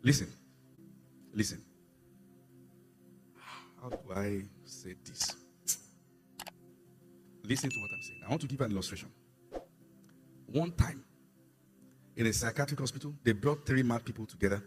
Listen. Listen. How do I say this? Listen to what I'm saying. I want to give an illustration. One time, in a psychiatric hospital, they brought 3 mad people together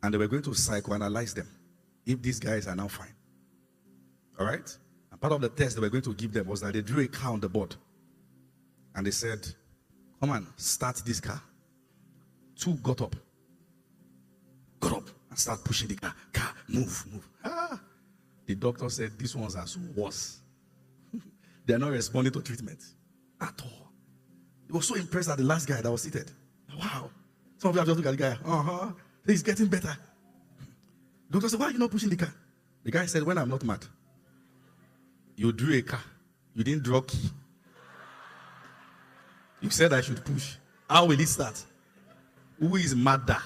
and they were going to psychoanalyze them if these guys are now fine. All right? And part of the test they were going to give them was that they drew a car on the board and they said, come on, start this car. 2 got up and start pushing the car. Car, move. The doctor said, these ones are so worse. They are not responding to treatment at all. He was so impressed at the last guy that was seated. Wow. Some of you have just looked at the guy. He's getting better. The doctor said, why are you not pushing the car? The guy said, when I'm not mad. You drew a car. You didn't draw key. You said I should push. How will it start? Who is madder?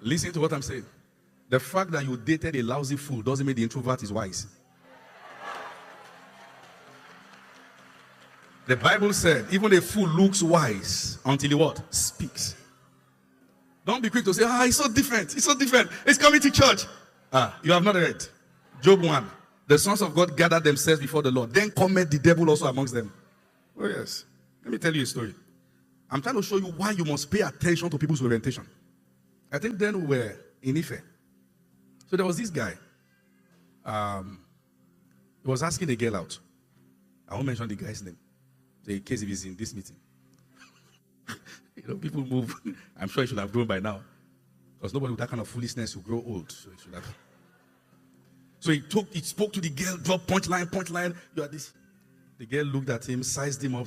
Listen to what I'm saying. The fact that you dated a lousy fool doesn't mean the introvert is wise. The Bible said, even a fool looks wise until he what? Speaks. Don't be quick to say, he's so different. He's so different. He's coming to church. You have not read. Job 1. The sons of God gathered themselves before the Lord. Then cometh the devil also amongst them. Oh yes. Let me tell you a story. I'm trying to show you why you must pay attention to people's orientation. I think then we were in Ife. So there was this guy. He was asking a girl out. I won't mention the guy's name, so in case if he's in this meeting. People move. I'm sure he should have grown by now. Because nobody with that kind of foolishness will grow old. So he should have. So he spoke to the girl, dropped punchline. You are this. The girl looked at him, sized him up.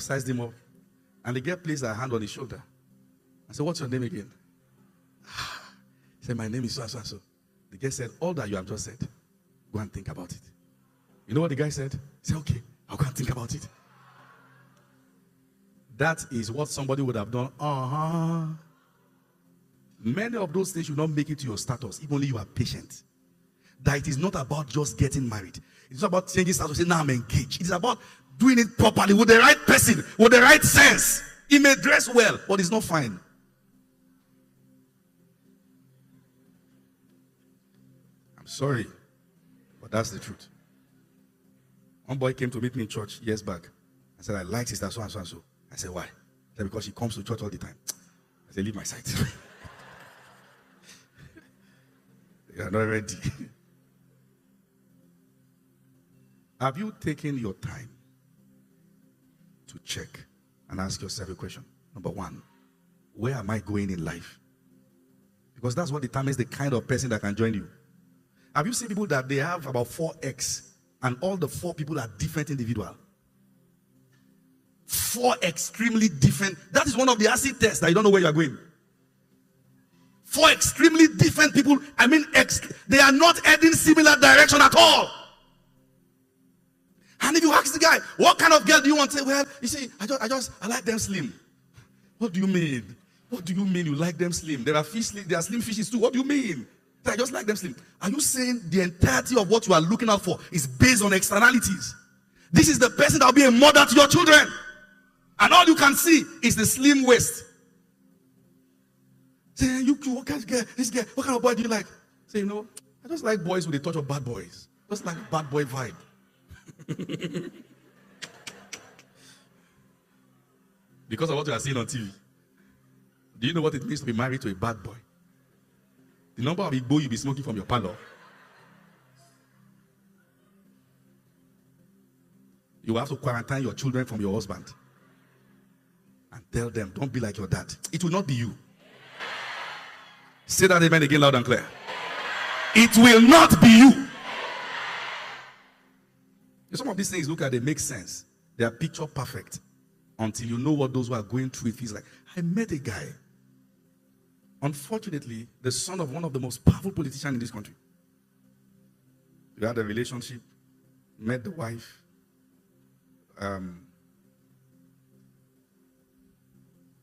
And the girl placed her hand on his shoulder. I said, what's your name again? He said, my name is so. The girl said, all that you have just said, go and think about it. You know what the guy said? He said, okay, I'll go and think about it. That is what somebody would have done. Many of those things should not make it to your status, if only you are patient. That it is not about just getting married. It's not about changing status, say, now I'm engaged. It is about doing it properly, with the right person, with the right sense. He may dress well, but it's not fine. I'm sorry, but that's the truth. One boy came to meet me in church years back. I said, I like sister so and so and so. I said, why? He said, because she comes to church all the time. I said, leave my sight. You are not ready. Have you taken your time to check and ask yourself a question? Number 1, where am I going in life? Because that's what determines the kind of person that can join you. Have you seen people that they have about 4x and all the 4 people are different individuals? 4 extremely different. That is one of the acid tests that you don't know where you are going. 4 extremely different people. They are not heading similar direction at all. And if you ask the guy, what kind of girl do you want? Say, well, you see, I like them slim. What do you mean? What do you mean you like them slim? There are slim fishes too. What do you mean? I just like them slim. Are you saying the entirety of what you are looking out for is based on externalities? This is the person that will be a mother to your children. And all you can see is the slim waist. Say, what kind of girl, this girl, what kind of boy do you like? Say, I just like boys with a touch of bad boys. Just like bad boy vibe. Because of what you are seeing on TV. Do you know what it means to be married to a bad boy? The number of Igbo you'll be smoking from your parlor. You will have to quarantine your children from your husband. And tell them, don't be like your dad. It will not be you. Say that amen again loud and clear. It will not be you. Some of these things, look at, they make sense. They are picture perfect. Until you know what those who are going through it feels like. I met a guy. Unfortunately, the son of one of the most powerful politicians in this country. You had a relationship, met the wife.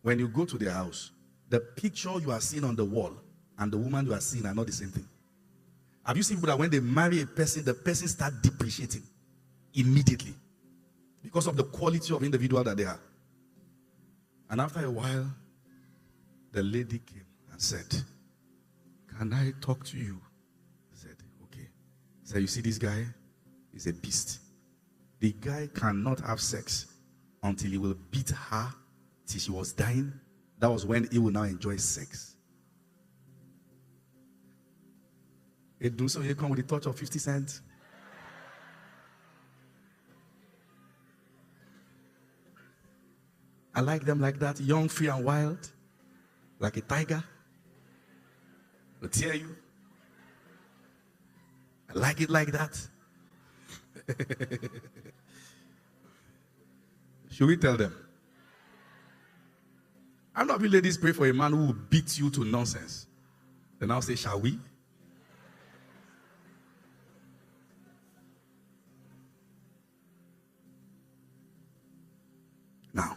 When you go to their house, the picture you are seeing on the wall and the woman you are seeing are not the same thing. Have you seen people that when they marry a person, the person starts depreciating immediately because of the quality of individual that they are? And after a while, The lady came and said, "Can I talk to you?" I said, "Okay." He said, "You see this guy? He's a beast. The guy cannot have sex until he will beat her till she was dying. That was when he will now enjoy sex." It do so you come with a touch of 50 cents. I like them like that, young, free, and wild, like a tiger. Will tear you. I like it like that. Should we tell them? I'm not really ladies pray for a man who will beat you to nonsense. Then I'll say, shall we? Now,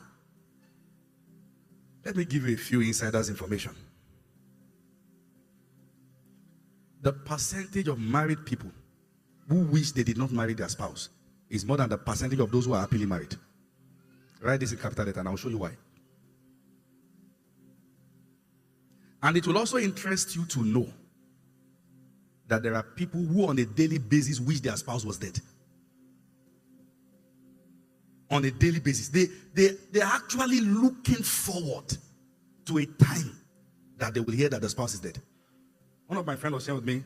let me give you a few insiders information. The percentage of married people who wish they did not marry their spouse is more than the percentage of those who are happily married. Write this in capital letter and I'll show you why. And it will also interest you to know that there are people who on a daily basis wish their spouse was dead. On a daily basis. They're actually looking forward to a time that they will hear that the spouse is dead. One of my friends was sharing with me,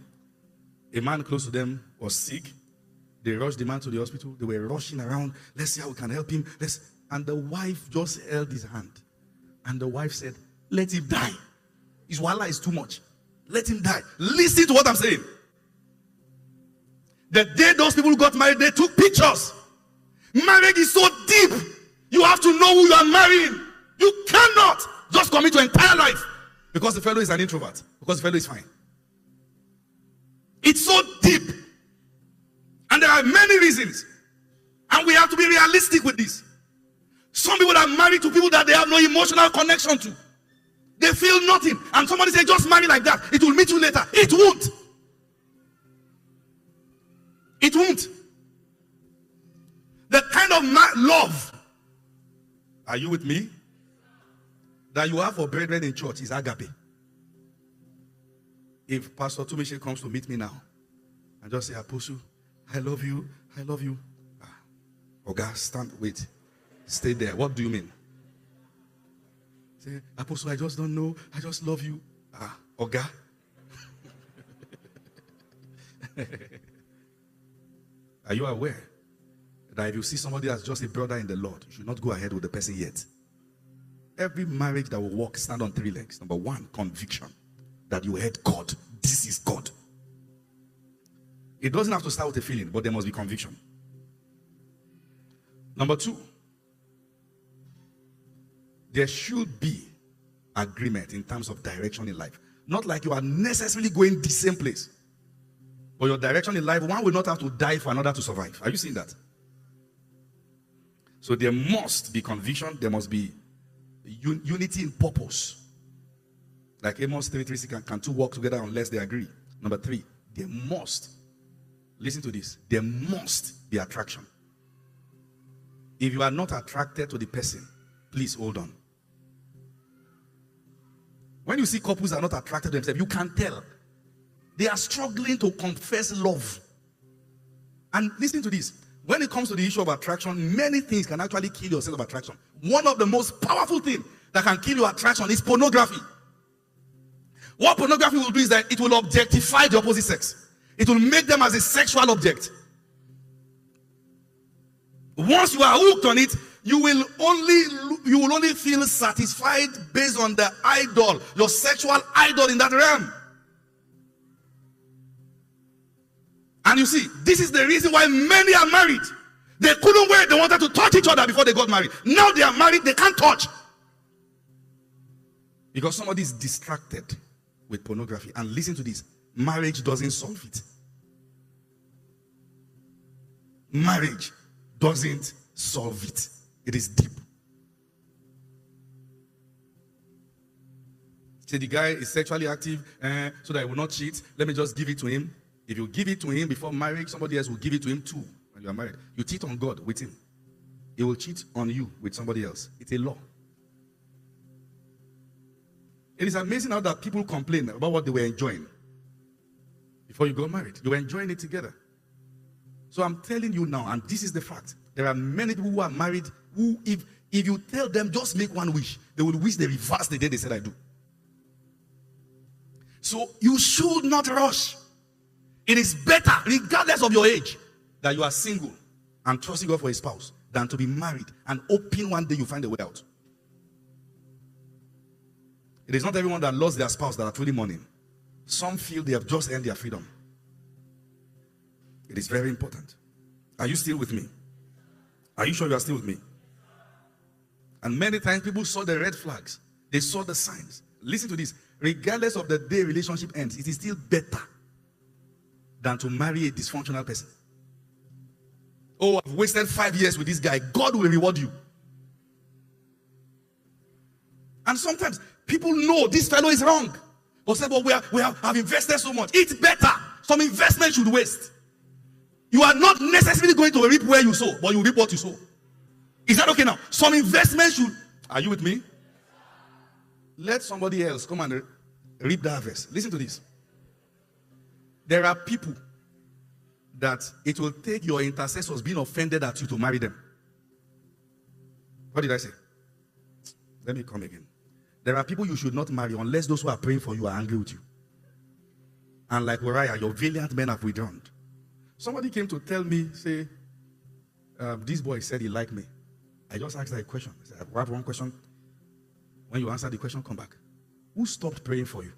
a man close to them was sick. They rushed the man to the hospital. They were rushing around. Let's see how we can help him. And the wife just held his hand. And the wife said, let him die. His wala is too much. Let him die. Listen to what I'm saying. The day those people got married, they took pictures. Marriage is so deep. You have to know who you are marrying. You cannot just commit your entire life because the fellow is an introvert, because the fellow is fine. It's so deep. And there are many reasons. And we have to be realistic with this. Some people are married to people that they have no emotional connection to. They feel nothing. And somebody say, just marry like that. It will meet you later. It won't. It won't. The kind of love, are you with me, that you have for brethren in church is agape. If Pastor Tumishe comes to meet me now and just say, Apostle, I love you, I love you. Oga, stand, wait, stay there. What do you mean? Say, Apostle, I just don't know, I just love you. Oga. Are you aware that if you see somebody that's just a brother in the Lord, you should not go ahead with the person yet? Every marriage that will work stand on 3 legs. Number 1, conviction that you heard God. This is God. It doesn't have to start with a feeling, but there must be conviction. Number 2, there should be agreement in terms of direction in life. Not like you are necessarily going the same place, but your direction in life, one will not have to die for another to survive. Are you seeing that? So there must be conviction. There must be unity in purpose. Like Amos 3:3, can two walk together unless they agree? Number 3, there must, listen to this, there must be attraction. If you are not attracted to the person, please hold on. When you see couples that are not attracted to themselves, you can tell. They are struggling to confess love. And listen to this. When it comes to the issue of attraction, many things can actually kill your sense of attraction. One of the most powerful things that can kill your attraction is pornography. What pornography will do is that it will objectify the opposite sex. It will make them as a sexual object. Once you are hooked on it, you will only feel satisfied based on the idol, your sexual idol in that realm. And you see, this is the reason why many are married. They couldn't wait. They wanted to touch each other before they got married. Now they are married, they can't touch. Because somebody is distracted with pornography. And listen to this. Marriage doesn't solve it. Marriage doesn't solve it. It is deep. Say the guy is sexually active so that he will not cheat. Let me just give it to him. If you give it to him before marriage, somebody else will give it to him too when you are married. You cheat on God with him. He will cheat on you with somebody else. It's a law. It is amazing how that people complain about what they were enjoying before you got married. You were enjoying it together. So I'm telling you now, and this is the fact, there are many people who are married who, if you tell them just make one wish, they will wish they reverse the day they said I do. So you should not rush. It is better, regardless of your age, that you are single and trusting God for a spouse than to be married and hoping one day you find a way out. It is not everyone that lost their spouse that are truly mourning. Some feel they have just earned their freedom. It is very important. Are you still with me? Are you sure you are still with me? And many times people saw the red flags. They saw the signs. Listen to this. Regardless of the day relationship ends, it is still better than to marry a dysfunctional person. Oh, I've wasted 5 years with this guy. God will reward you. And sometimes people know this fellow is wrong. But say, but we have invested so much. It's better. Some investment should waste. You are not necessarily going to reap where you sow, but you reap what you sow. Is that okay now? Some investment should... Are you with me? Let somebody else come and reap the harvest. Listen to this. There are people that it will take your intercessors being offended at you to marry them. What did I say? Let me come again. There are people you should not marry unless those who are praying for you are angry with you. And like Uriah, your valiant men have withdrawn. Somebody came to tell me, say, this boy said he liked me. I just asked her a question. I said, I have one question. When you answer the question, come back. Who stopped praying for you?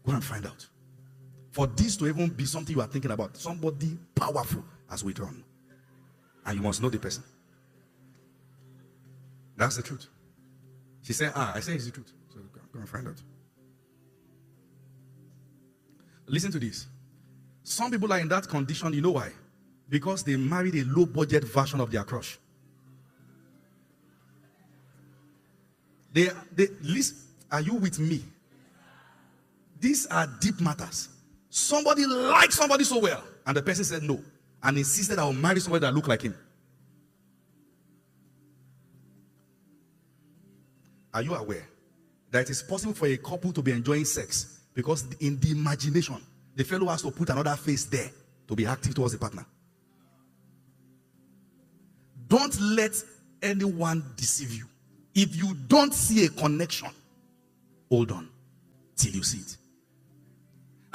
Go and find out. For this to even be something you are thinking about, somebody powerful has withdrawn. And you must know the person. That's the truth. She said, I say it's the truth. So go and find out. Listen to this. Some people are in that condition, you know why? Because they married a low-budget version of their crush. Listen, are you with me? These are deep matters. Somebody liked somebody so well, and the person said no, and insisted I will marry somebody that looked like him. Are you aware that it is possible for a couple to be enjoying sex because in the imagination, the fellow has to put another face there to be active towards the partner? Don't let anyone deceive you. If you don't see a connection, hold on till you see it.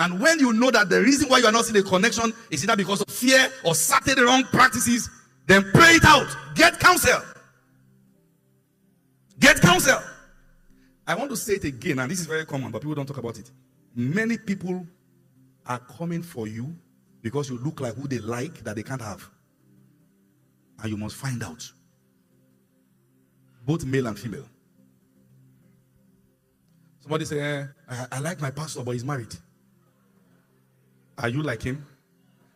And when you know that the reason why you are not seeing a connection is either because of fear or certain wrong practices, then pray it out. Get counsel. Get counsel. I want to say it again, and this is very common, but people don't talk about it. Many people are coming for you because you look like who they like that they can't have. And you must find out. Both male and female. Somebody say, I like my pastor, but he's married. Are you like him?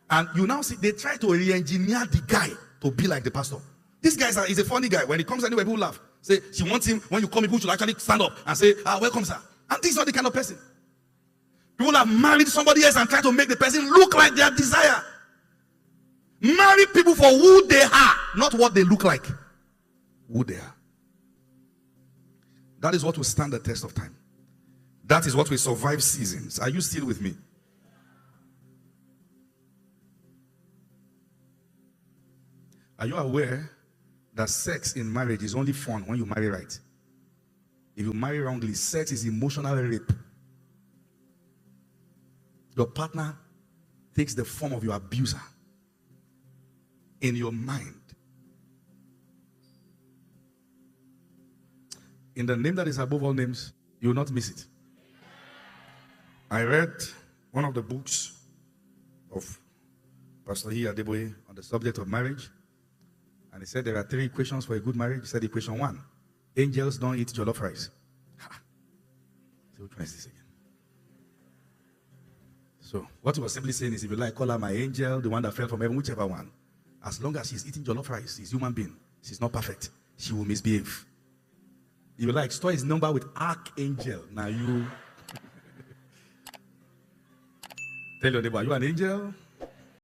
And you now see, they try to re-engineer the guy to be like the pastor. This guy is a funny guy. When he comes anywhere, people laugh. Say, she wants him, when you come, people should actually stand up and say, welcome, sir. And this is not the kind of person. People have married somebody else and try to make the person look like their desire. Marry people for who they are, not what they look like. Who they are. That is what will stand the test of time. That is what will survive seasons. Are you still with me? Are you aware that sex in marriage is only fun when you marry right? If you marry wrongly, sex is emotional rape. Your partner takes the form of your abuser in your mind. In the name that is above all names, you will not miss it. I read one of the books of Pastor Adeboye on the subject of marriage. And he said there are 3 equations for a good marriage. He said equation 1, angels don't eat jollof rice. So which one is this again? So what he was simply saying is, if you like, call her my angel, the one that fell from heaven, whichever one. As long as she's eating jollof rice, she's a human being. She's not perfect. She will misbehave. If you like, store his number with archangel. Now you tell your neighbor, are you an angel?